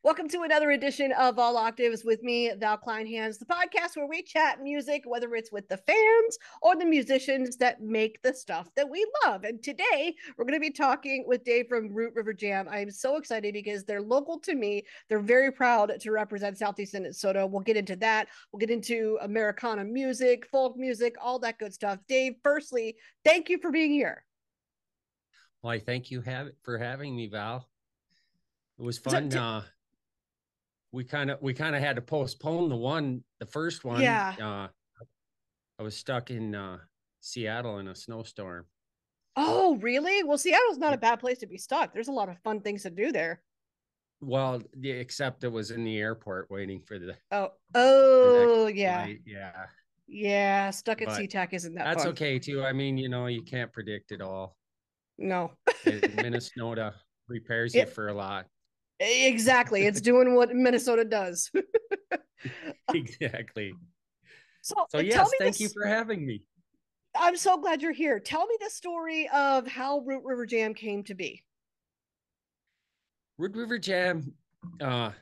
Welcome to another edition of All Octaves with me, Val Kleinhans, the podcast where we chat music, whether it's with the fans or the musicians that make the stuff that we love. And today we're going to be talking with Dave from RiverJam. I'm so excited because they're local to me. They're very proud to represent Southeast Minnesota. We'll get into that. We'll get into Americana music, folk music, all that good stuff. Dave, firstly, thank you for being here. Well, I thank you for having me, Val. It was So, fun. We kind of had to postpone the first one. yeah. I was stuck in Seattle in a snowstorm. Oh, really? Well, Seattle's not Yeah. a bad place to be stuck. There's a lot of fun things to do there. Well, yeah, except it was in the airport waiting for Oh, the next oh, yeah. flight. Yeah, Yeah, stuck at but SeaTac isn't that that's fun. okay too. I mean, you can't predict it all. No. And Minnesota prepares you Yep, for a lot. exactly. It's doing what Minnesota does. Exactly. So So tell yes, me thank you this. for having me. I'm so glad you're here. Tell me the story of how Root River Jam came to be. Wood River Jam, uh,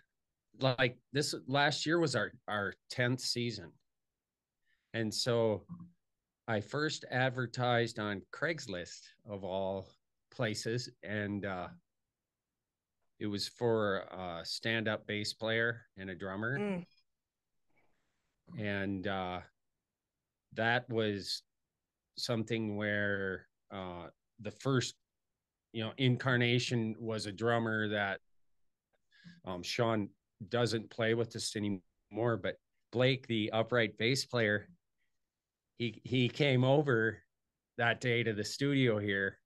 like this last year was our 10th season. And so I first advertised on Craigslist of all places, and it was for a stand-up bass player and a drummer. Mm. And that was something where the first incarnation was a drummer that Sean doesn't play with us anymore, but Blake, the upright bass player, he came over that day to the studio here.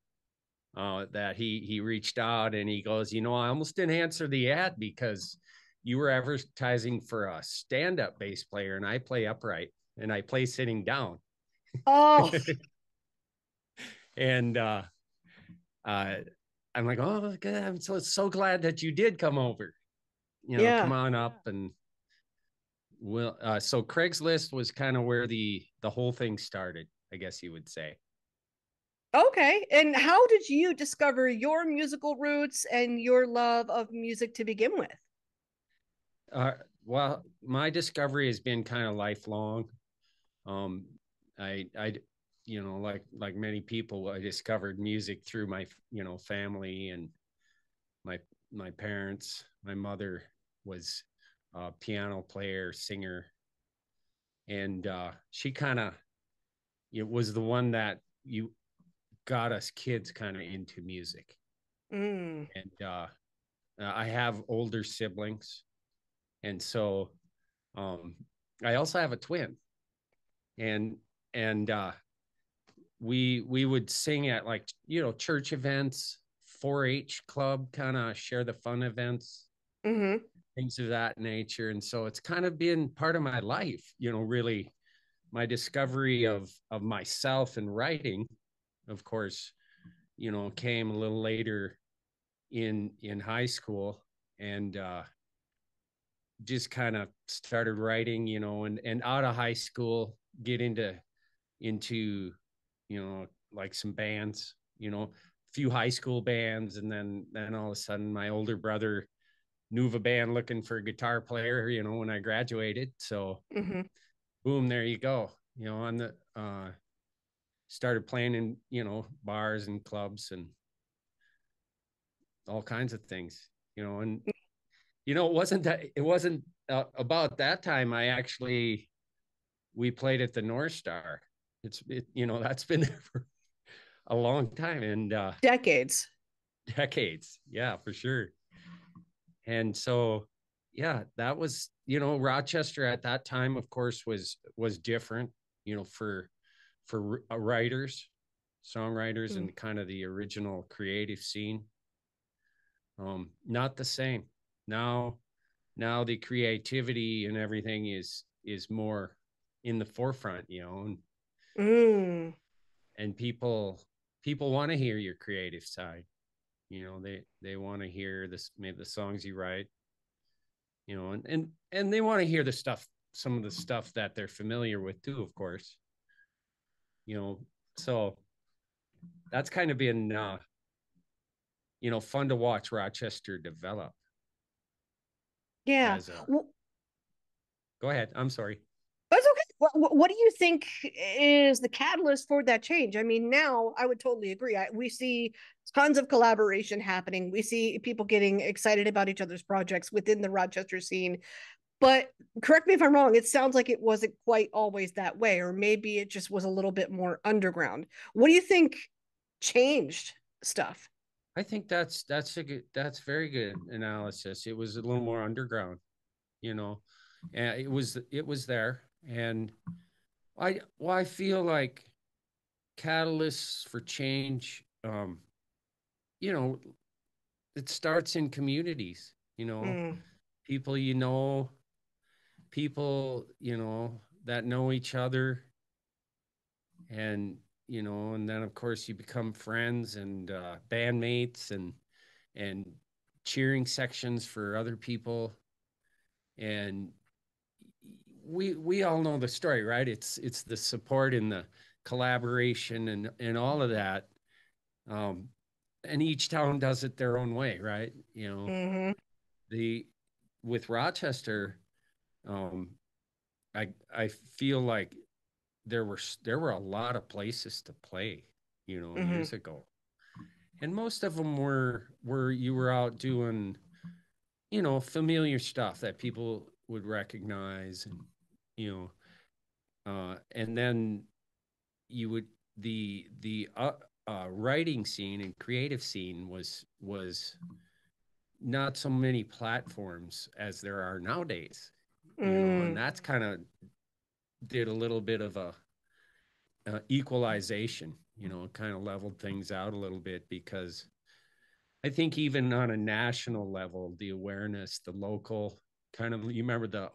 That he reached out and he goes, I almost didn't answer the ad because you were advertising for a stand-up bass player, and I play upright and I play sitting down. Oh, And uh, I'm like, oh, God, I'm so glad that you did come over. Come yeah. on up. And so Craigslist was kind of where the whole thing started, I guess you would say. Okay. And how did you discover your musical roots and your love of music to begin with? Uh, well, my discovery has been kind of lifelong. Um, I, like many people, I discovered music through my, family and my my parents. My mother was a piano player, singer, and she kind of it was the one that you got us kids kind of into music. Mm. And I have older siblings, and so um, I also have a twin, and and we would sing at, like, church events, 4-H club, kind of share the fun events, Mm-hmm. things of that nature. And so it's kind of been part of my life, really. My discovery of myself and writing, of course, came a little later in high school. And just kind of started writing, and out of high school get into like some bands, a few high school bands. And then all of a sudden my older brother knew of a band looking for a guitar player, when I graduated. So Mm-hmm. boom, there you go. On the started playing in, bars and clubs and all kinds of things, and it wasn't about that time. We played at the North Star. That's been there for a long time, and Decades. decades. Yeah, for sure. And so, yeah, that was, Rochester at that time, of course, was different, for writers, songwriters, Mm. and kind of the original creative scene. Not the same now. Now the creativity and everything is more in the forefront, Mm. and people want to hear your creative side. They want to hear this, maybe the songs you write, and they want to hear some of the stuff that they're familiar with too, of course. you know so that's kind of been fun to watch Rochester develop. Yeah. as a Well, go ahead. I'm sorry. that's okay. What do you think is the catalyst for that change? I mean, now I would totally agree. We see tons of collaboration happening. We see people getting excited about each other's projects within the Rochester scene. But correct me if I'm wrong, it sounds like it wasn't quite always that way, or maybe it just was a little bit more underground. What do you think changed stuff? I think that's very good analysis. It was a little more underground, you know, and it was there, and I feel like catalysts for change, you know, it starts in communities, Mm, people, people, that know each other, and and then of course you become friends and bandmates and cheering sections for other people, and we all know the story, right? It's the support and the collaboration and all of that, um and each town does it their own way, right? mm-hmm, The with Rochester, um I feel like there were a lot of places to play, mm-hmm, years ago, and most of them were you were out doing, familiar stuff that people would recognize, and you and then you would the writing scene and creative scene was not so many platforms as there are nowadays, and mm, that's kind of did a little bit of a equalization, kind of leveled things out a little bit, because I think even on a national level, the awareness, the local kind of, you remember the,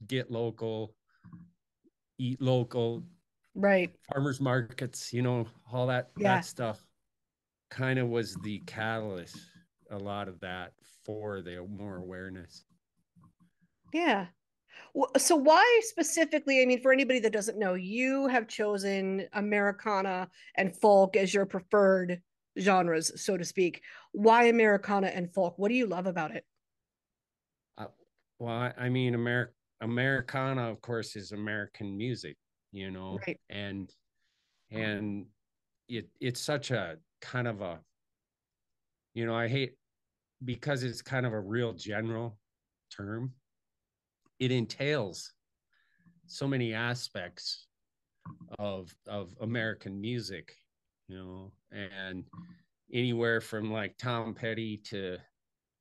get local, eat local, right. farmers markets, all that Yeah. stuff kind of was the catalyst, a lot of that, for the more awareness. Yeah. So why specifically? I mean, for anybody that doesn't know, you have chosen Americana and folk as your preferred genres, so to speak. Why Americana and folk? What do you love about it? Uh, well, I mean, Americana, of course, is American music, Right. and and it's such a kind of a, I hate, because it's kind of a real general term. It entails so many aspects of American music, and anywhere from like Tom Petty to,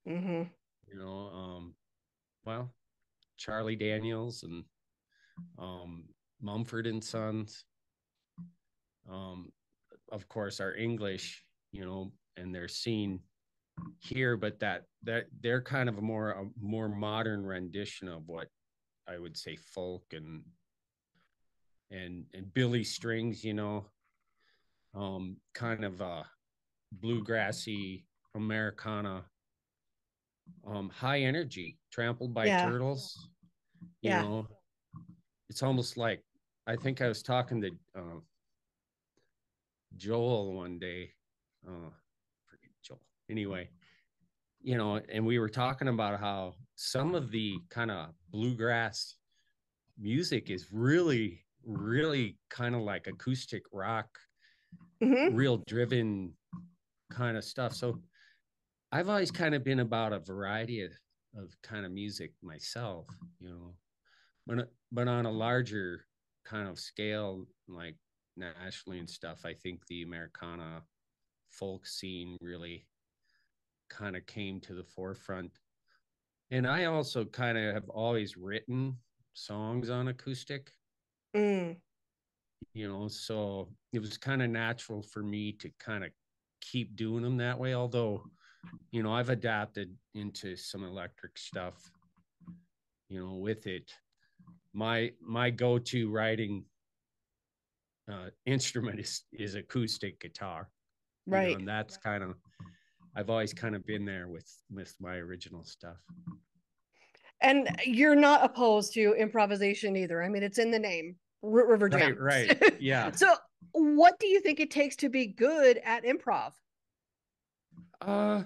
Mm-hmm. you know, um, well, Charlie Daniels and um, Mumford and Sons, um, of course, are English, and they're seen here, but that they're kind of a more modern rendition of what I would say folk and Billy Strings, kind of bluegrassy Americana, high energy, Trampled by Yeah. Turtles. You Yeah. know, it's almost like, I think I was talking to Joel one day. Forget Joel. Anyway, and we were talking about how some of the kind of bluegrass music is really, really kind of like acoustic rock, Mm-hmm. real driven kind of stuff. So I've always kind of been about a variety of kind of music myself, but on a larger kind of scale, like nationally and stuff, I think the Americana folk scene really kind of came to the forefront. And I also kind of have always written songs on acoustic, Mm. so it was kind of natural for me to kind of keep doing them that way. Although, I've adapted into some electric stuff, with it. My go-to writing instrument is acoustic guitar, Right. and that's kind of, I've always kind of been there with my original stuff. And you're not opposed to improvisation either. I mean, it's in the name, Right, RiverJam. right. Yeah. So, what do you think it takes to be good at improv? Uh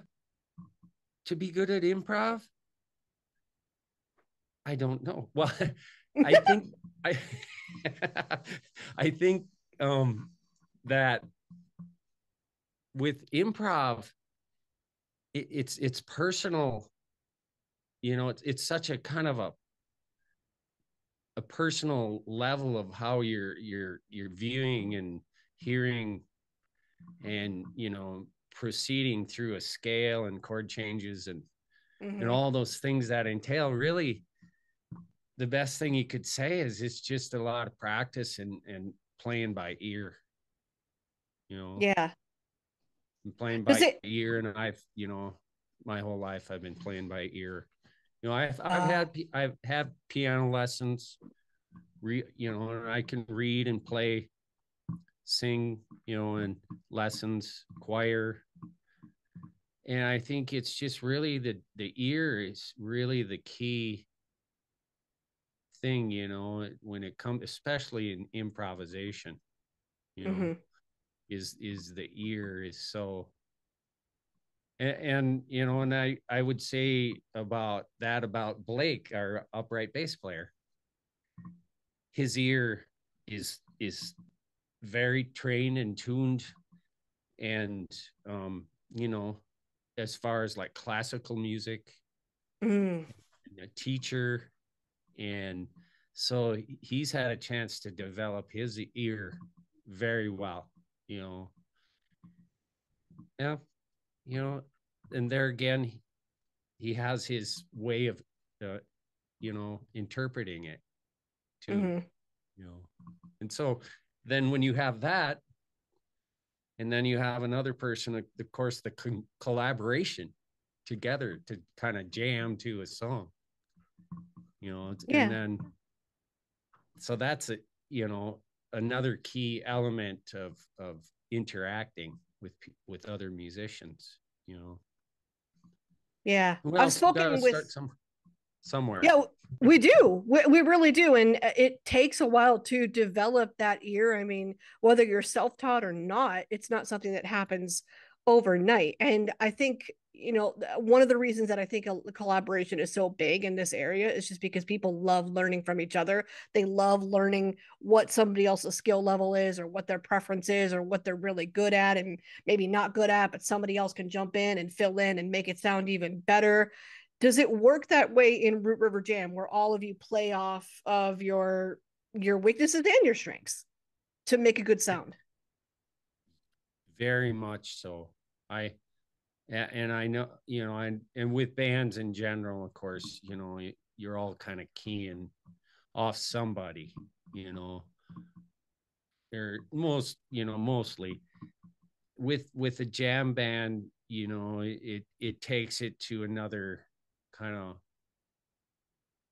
to be good at improv, I don't know. Well, I think I I think that with improv, it's personal. It's such a kind of a personal level of how you're viewing and hearing and proceeding through a scale and chord changes and all those things that entail. Really, the best thing you could say is it's just a lot of practice and playing by ear. Yeah. And playing Does by it ear, and I've my whole life I've been playing by ear. uh I've had piano lessons. And I can read and play, sing, and lessons, choir. And I think it's just really the ear is really the key thing, when it comes, especially in improvisation, you know, mhm. is the ear is so. And I would say about Blake, our upright bass player. His ear is very trained and tuned, and you know as far as like classical music, Mm. a teacher, and so he's had a chance to develop his ear very well. you know yeah you know and there again, he has his way of uh, interpreting it too. Mhm. you know and so then when you have that, and then you have another person, of course, the collaboration together to kind of jam to a song, and Yeah. then so that's another key element of interacting with other musicians. Yeah. I've Well, you got to spoken with start somewhere. Yeah, we do. We really do. And it takes a while to develop that ear. I mean, whether you're self taught or not, it's not something that happens overnight. And I think, one of the reasons that I think a collaboration is so big in this area is just because people love learning from each other. They love learning what somebody else's skill level is, or what their preference is, or what they're really good at and maybe not good at, but somebody else can jump in and fill in and make it sound even better. Does it work that way in Root River Jam, where all of you play off of your weaknesses and your strengths to make a good sound? Very much so. I and I know, and with bands in general, of course, you're all kind of keying off somebody, you know, or mostly with a jam band, it takes it to another kind of,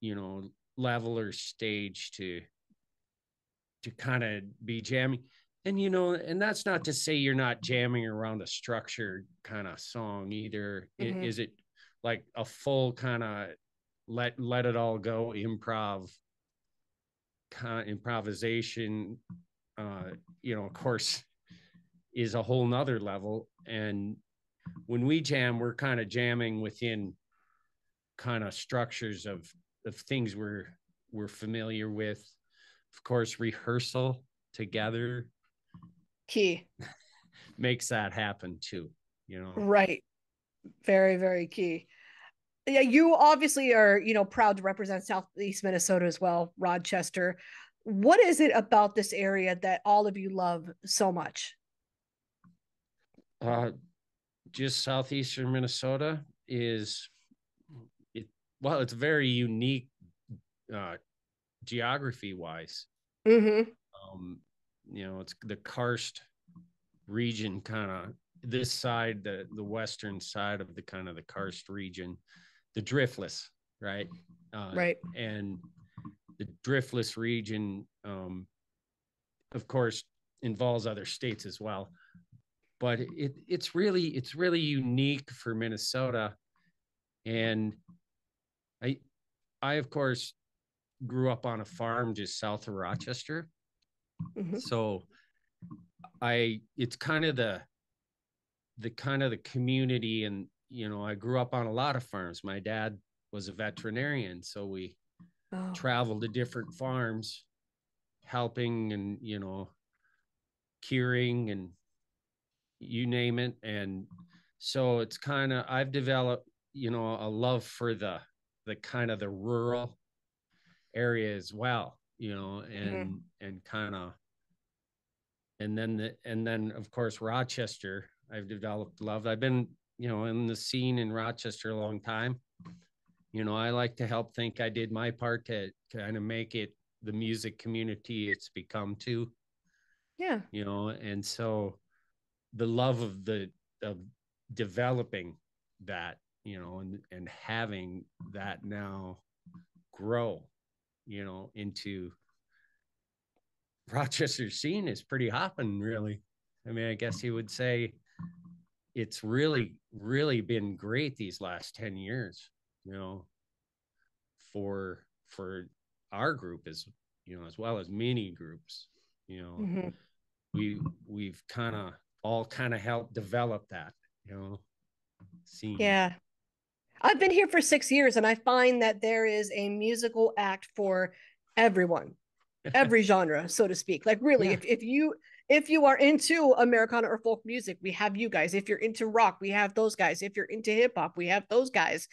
you know, level or stage to kind of be jamming. And that's not to say you're not jamming around a structured kind of song either. Mm-hmm. Is it like a full kind of let it all go improvisation? Of course, is a whole nother level. And when we jam, we're kind of jamming within kind of structures of things we're familiar with. Of course, rehearsal together Key. makes that happen too. Right. Very, very key. Yeah, you obviously are, proud to represent Southeast Minnesota as well, Rochester. What is it about this area that all of you love so much? uh just southeastern Minnesota is it well, it's very unique uh geography wise. Mm-hmm. um it's the karst region, kind of this side, the western side of the kind of the karst region, the driftless, right? Right. And the driftless region, of course, involves other states as well, but it's really unique for Minnesota. And i I of course grew up on a farm just south of Rochester. Mm-hmm. So it's kind of the community. And I grew up on a lot of farms. My dad was a veterinarian, so Oh. travel to different farms, helping and, curing and you name it. And so it's kind of, I've developed, a love for the kind of the rural area as well, and kind of, and then of course Rochester, I've developed love. I've been, in the scene in Rochester a long time. I like to help think I did my part to kind of make it the music community it's become too. Yeah. And so the love of developing that, and having that now grow, into Rochester scene is pretty hopping, really. I mean, I guess you would say it's really, really been great these last 10 years, for our group, as well as many groups. Mm-hmm. We've all helped develop that, scene. Yeah. I've been here for 6 years, and I find that there is a musical act for everyone, every genre, so to speak. Like really, Yeah. if you are into Americana or folk music, we have you guys. If you're into rock, we have those guys. If you're into hip hop, we have those guys.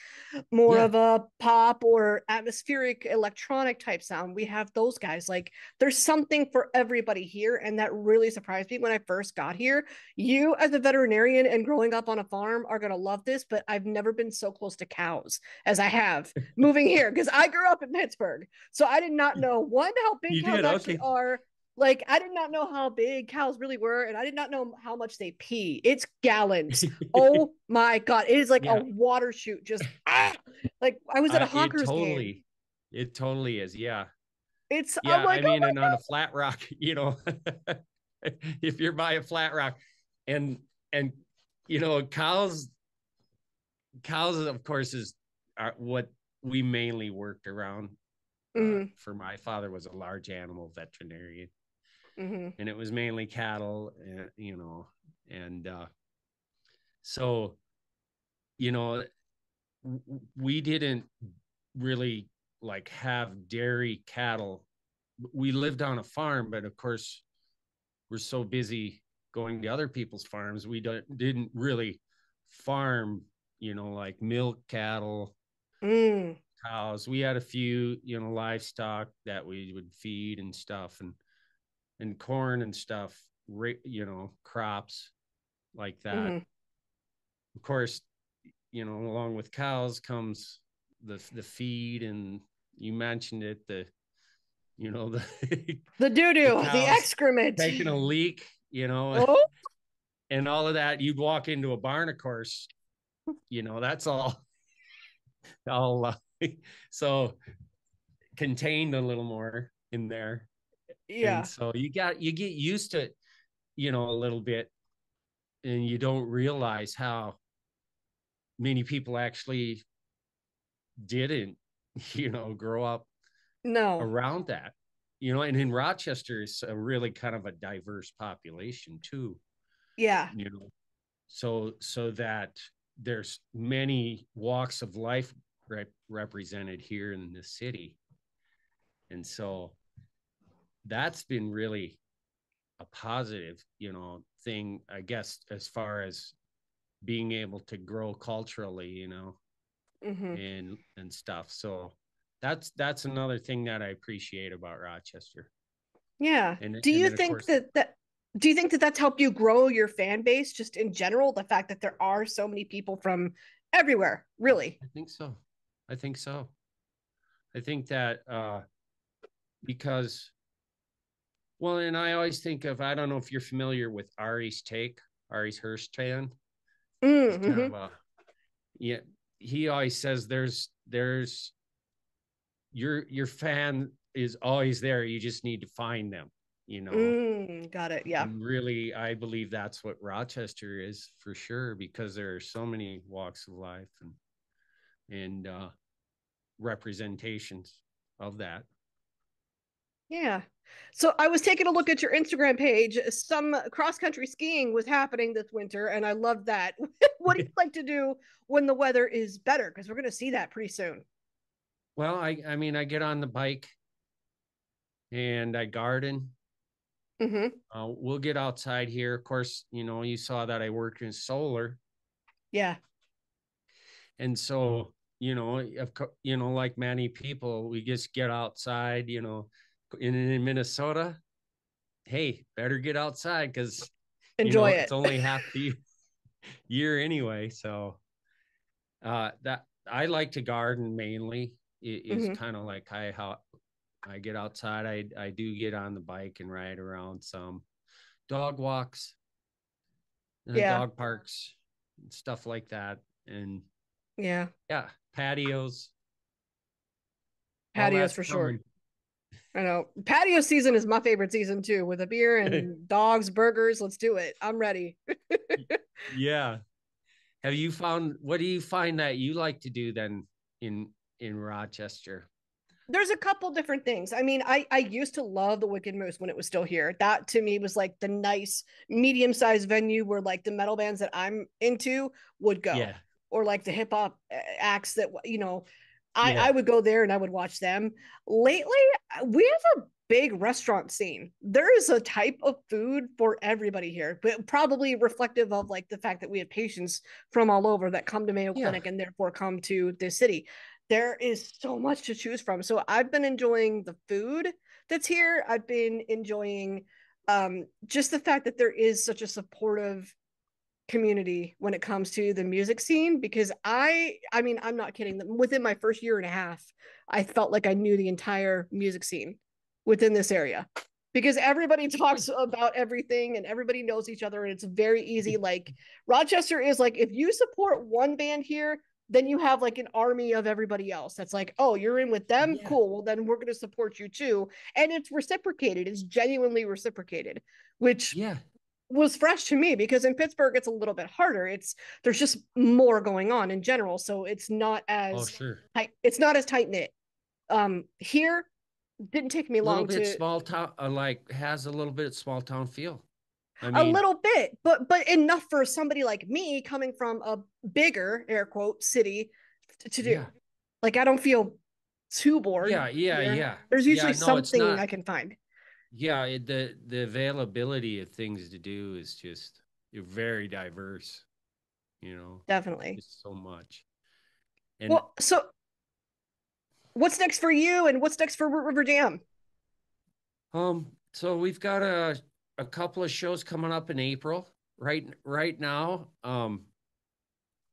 More Yeah. of a pop or atmospheric electronic type sound, we have those guys. Like there's something for everybody here, and that really surprised me when I first got here. You, as a veterinarian and growing up on a farm, are gonna love this, but I've never been so close to cows as I have moving here because I grew up in Pittsburgh, so I did not know one how big You cows did? actually Okay. are. Like, I did not know how big cows really were, and I did not know how much they pee. It's gallons. Oh my God. It is like a Yeah. water shoot. Just, like, I was at a It Hawkers game. totally, it totally is. Yeah. I'm Yeah. I like, oh mean, my and on a flat rock, if you're by a flat rock and, cows, of course, are what we mainly worked around. God. Mm-hmm. For my father was a large animal veterinarian, Mm-hmm. and it was mainly cattle, and so, you know, we didn't really like have dairy cattle. We lived on a farm, but of course, we're so busy going to other people's farms, we didn't really farm, like milk cattle, Mm. cows. We had a few, livestock that we would feed and stuff, and corn and stuff, crops like that. Mm-hmm. Of course, along with cows comes the feed, and you mentioned it, the The the doo-doo, the cows excrement. taking a leak, Oh, and all of that. You'd walk into a barn, of course, that's all so contained a little more in there. And yeah. so you get used to it, a little bit, and you don't realize how many people actually didn't, grow up No. around that. And in Rochester, it's a really kind of a diverse population too, Yeah. so that there's many walks of life represented here in the city. And so that's been really a positive, thing, I guess, as far as being able to grow culturally, Mm-hmm. and stuff. So that's another thing that I appreciate about Rochester. Yeah. And Do and you then of think course, that do you think that that's helped you grow your fan base just in general? The fact that there are so many people from everywhere, really. I think so. I think so. I think that because, well, and I always think of, I don't know if you're familiar with Ari's take, Ari's Hirschtan. He's kind Mm-hmm. of a, yeah, he always says there's your fan is always there. You just need to find them, Got it. Yeah. And really, I believe that's what Rochester is for sure, because there are so many walks of life and representations of that. Yeah. So I was taking a look at your Instagram page. Some cross country skiing was happening this winter, and I love that. What do you like to do when the weather is better? Because we're going to see that pretty soon. Well, I mean, I get on the bike and I garden. Mm-hmm. We'll get outside here. Of course, you saw that I work in solar. Yeah. And so, like many people, we just get outside, in Minnesota. Hey, better get outside because, Enjoy it's it. only half the year anyway. So, that I like to garden mainly is Mm-hmm. kind of like how I get outside. I do get on the bike and ride around some dog walks, Yeah. dog parks, stuff like that. And Yeah. yeah, patios, all Patios that's for sure. coming. I know. Patio season is my favorite season too, with a beer and dogs, burgers. Let's do it. I'm ready. Yeah. What do you find that you like to do then in Rochester? There's a couple different things. I mean, I used to love the Wicked Moose when it was still here. That to me was like the nice medium-sized venue where like the metal bands that I'm into would go, Yeah. or like the hip hop acts that I Yeah. would go there and I would watch them. Lately, we have a big restaurant scene. There is a type of food for everybody here, but probably reflective of like the fact that we have patients from all over that come to Mayo Yeah. Clinic and therefore come to this city. There is so much to choose from. So I've been enjoying the food that's here. I've been enjoying just the fact that there is such a supportive community when it comes to the music scene, because I mean, I'm not kidding, within my first year and a half I felt like I knew the entire music scene within this area, because everybody talks about everything and everybody knows each other, and it's very easy. Like, Rochester is like, if you support one band here, then you have like an army of everybody else that's like, oh, you're in with them, Yeah. cool, well then we're going to support you too. And it's reciprocated, it's genuinely reciprocated, which Yeah. was fresh to me, because in Pittsburgh it's a little bit harder. There's just more going on in general, so Oh, sure. it's not as tight knit. Here didn't take me Little long bit to small town, like has a little bit small town feel. I a mean, little bit, but enough for somebody like me coming from a bigger air quote city to do. yeah. Like, I don't feel too bored Yeah, yeah, here. yeah. There's Yeah, usually no, it's something not. I can find. Yeah, the availability of things to do is just you're very diverse, you know, Definitely. just so much. And Well, so what's next for you, and what's next for River Jam? so we've got a couple of shows coming up in April. Right now,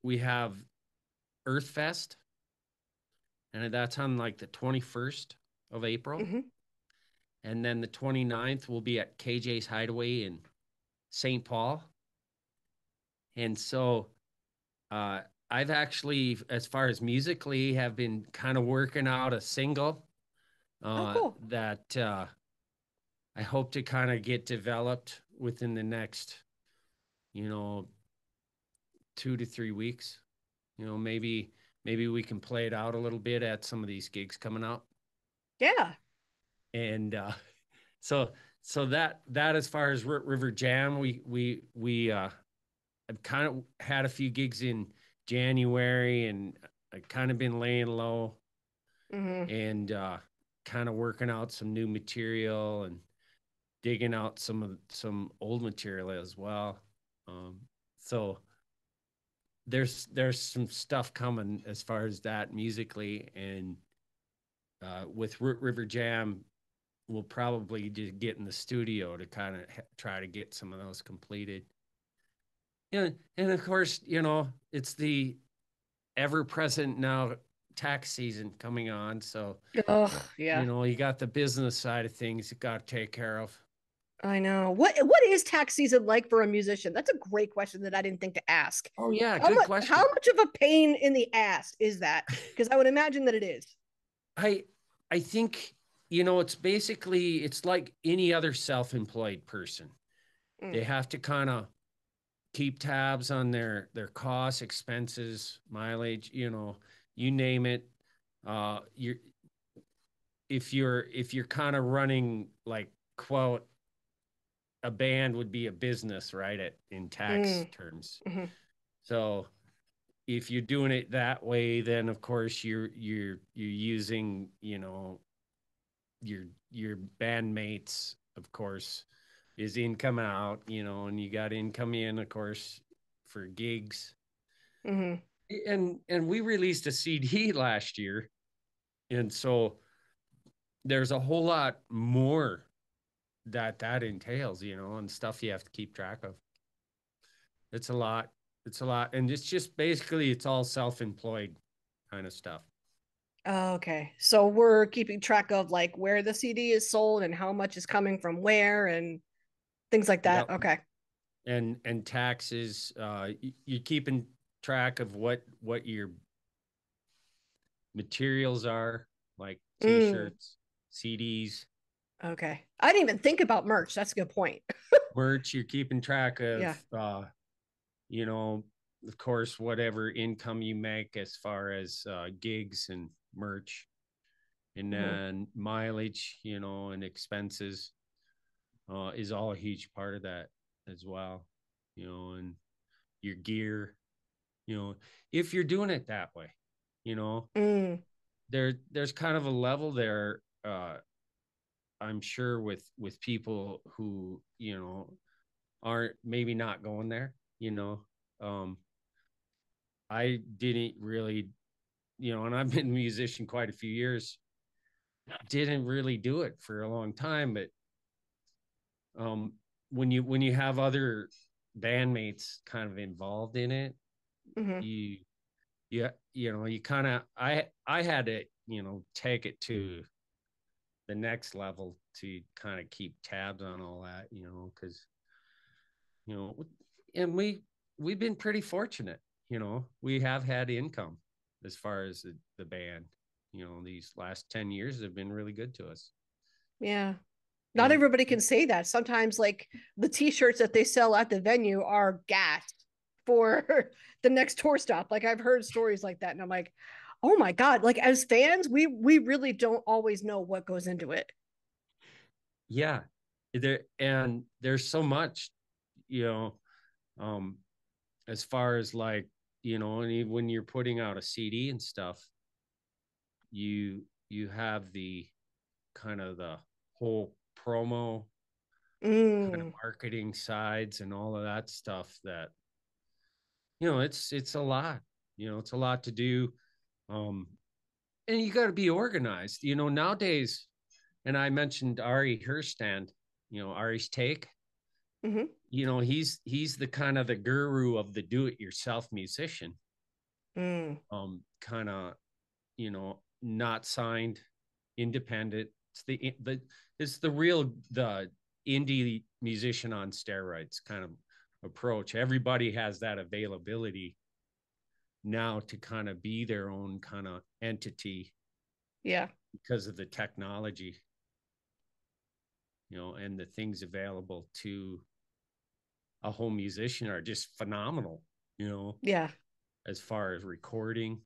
we have Earth Fest, and that's on like the 21st of April. Mm-hmm. And then the 29th will be at KJ's Hideaway in St. Paul. And so uh I've actually, as far as musically, have been kind of working out a single Oh, cool. that I hope to kind of get developed within the next, you know, 2 to 3 weeks. Maybe we can play it out a little bit at some of these gigs coming up. Yeah. And so that as far as River Jam, we I've kind of had a few gigs in January, and I've kind of been laying low Mm-hmm. and kind of working out some new material and digging out some old material as well. Um, so there's some stuff coming as far as that musically, and with River Jam, we'll probably just get in the studio to kind of try to get some of those completed. Yeah, and of course, it's the ever present now tax season coming on. So, Oh, yeah. you got the business side of things you got to take care of. I know. What is tax season like for a musician? That's a great question that I didn't think to ask. Oh, yeah, good How question. much of a pain in the ass is that? Because I would imagine that it is. I I think, it's like any other self-employed person. They Mm, have to kind of keep tabs on their costs, expenses, mileage, you name it. You're if you're kind of running, like, quote, a band would be a business, right? In tax mm, terms. mhm. So, if you're doing it that way, then of course you're using, you know, your bandmates, of course, is income out, you know, and you got income in, of course, for gigs. Mm-hmm. And we released a CD last year, and so there's a whole lot more that entails, you know, and stuff you have to keep track of. It's a lot. It's a lot, and it's just basically it's all self-employed kind of stuff. Oh, okay. So we're keeping track of like where the CD is sold and how much is coming from where and things like that. Yep. Okay. And taxes. You're keeping track of what your materials are, like Mm, t-shirts, CDs, okay. I didn't even think about merch. That's a good point. merch. You're keeping track of, Yeah. you know, of course, whatever income you make as far as gigs and merch, and Mm-hmm. then mileage, you know, and expenses is all a huge part of that as well, you know, and your gear, you know, if you're doing it that way, you know, Mm, there's kind of a level there, I'm sure, with people who, you know, aren't maybe not going there, you know. um I didn't really, you know, and I've been a musician quite a few years, didn't really do it for a long time, but um when you have other bandmates kind of involved in it, mm-hmm. you you know, you kind of, I had to, you know, take it to the next level to kind of keep tabs on all that, you know, because, you know, and we've been pretty fortunate, you know, we have had income as far as the band, you know, these last 10 years have been really good to us. Yeah. Not And everybody can say that. Sometimes like the t-shirts that they sell at the venue are gas for the next tour stop. Like I've heard stories like that and I'm like, "Oh my God." Like as fans, we really don't always know what goes into it. yeah, there's so much, you know, um as far as like, you know, and even when you're putting out a CD and stuff, you have the kind of the whole promo kind of Mm, marketing sides and all of that stuff that, you know, it's a lot, you know, it's a lot to do. um and you got to be organized, you know, nowadays. And I mentioned Ari Herstand, you know, Ari's Take, mm-hmm, you know, he's the kind of the guru of the do it yourself musician, mm, kind of, you know, not signed, independent. It's the real the indie musician on steroids kind of approach. Everybody has that availability now to kind of be their own kind of entity yeah. because of the technology, you know, and the things available to a home musician are just phenomenal, you know, Yeah. as far as recording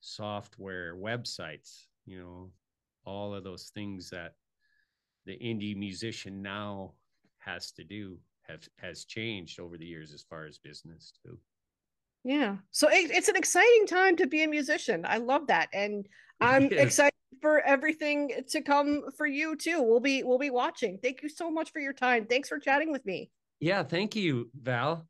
software, websites, you know, all of those things that the indie musician now has to do has changed over the years as far as business too. Yeah. So it's an exciting time to be a musician. I love that. And It I'm is. excited for everything to come for you too. We'll be watching. Thank you so much for your time. Thanks for chatting with me. Yeah, thank you, Val.